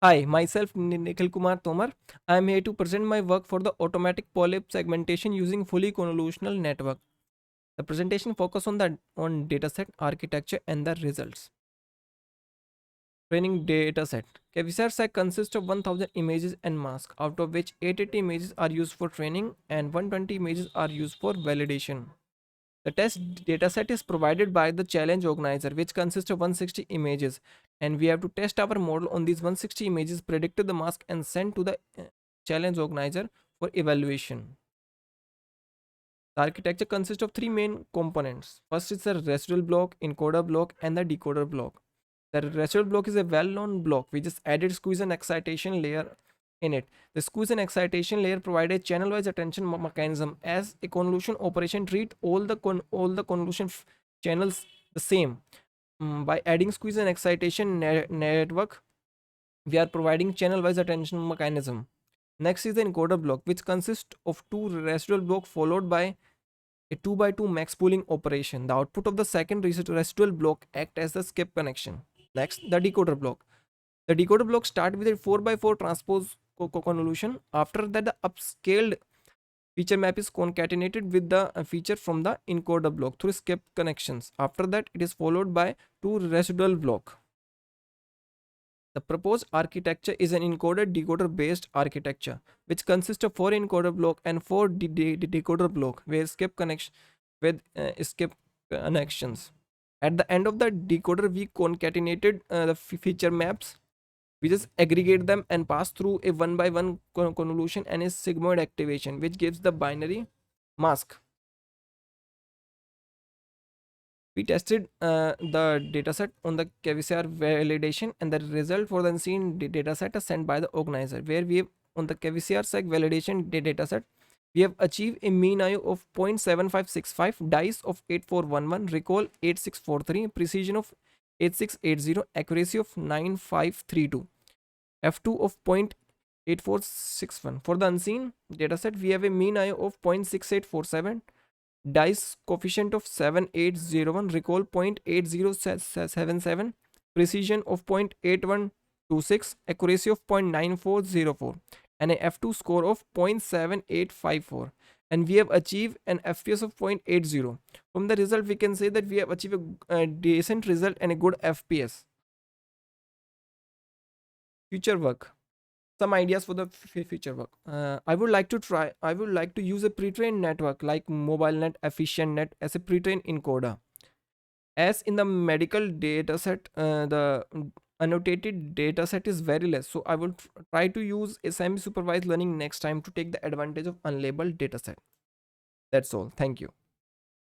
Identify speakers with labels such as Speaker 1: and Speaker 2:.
Speaker 1: Hi, myself Nikhil Kumar Tomar. I am here to present my work for the automatic polyp segmentation using fully convolutional network. The presentation focus on dataset architecture and the results. Training dataset. Cavisar set consists of 1000 images and masks, out of which 880 images are used for training and 120 images are used for validation. The test dataset is provided by the challenge organizer, which consists of 160 images, and we have to test our model on these 160 images, predicted the mask, and send to the challenge organizer for evaluation. The architecture consists of three main components. First is the residual block, encoder block, and the decoder block. The residual block is a well-known block. We just added squeeze and excitation layer in it. The squeeze and excitation layer provides a channel-wise attention mechanism. As a convolution operation, treat all the convolution channels the same. By adding squeeze and excitation network, we are providing channel-wise attention mechanism. Next is the encoder block, which consists of two residual block followed by a 2 by 2 max pooling operation. The output of the second residual block act as the skip connection. Next, the decoder block. The decoder block start with a 4 by 4 transpose convolution. After that, the upscaled feature map is concatenated with the feature from the encoder block through skip connections. After that, it is followed by two residual block. The proposed architecture is an encoder decoder based architecture, which consists of 4 encoder block and 4 decoder block with skip connections. At the end of the decoder, we concatenated the feature maps. We just aggregate them and pass through a 1 by 1 convolution and a sigmoid activation, which gives the binary mask. We tested the dataset on the Cavisar validation, and the result for the unseen dataset is sent by the organizer, where we have on the Cavisar seg validation dataset, we have achieved a mean IO of 0.7565, dice of 8411, recall 8643, precision of 8680, accuracy of 9532, f2 of 0.8461. For the unseen dataset, we have a mean IO of 0.6847, dice coefficient of 7801, recall 0.8077, precision of 0.8126, accuracy of 0.9404, and a f2 score of 0.7854, and we have achieved an fps of 0.80. From the result, we can say that we have achieved a decent result and a good fps. Future work. Some ideas for the future work. I would like to use a pre-trained network like MobileNet, EfficientNet as a pre-trained encoder. As in the medical dataset, the annotated dataset is very less, so I will try to use a semi-supervised learning next time to take the advantage of unlabeled dataset. That's all. Thank you.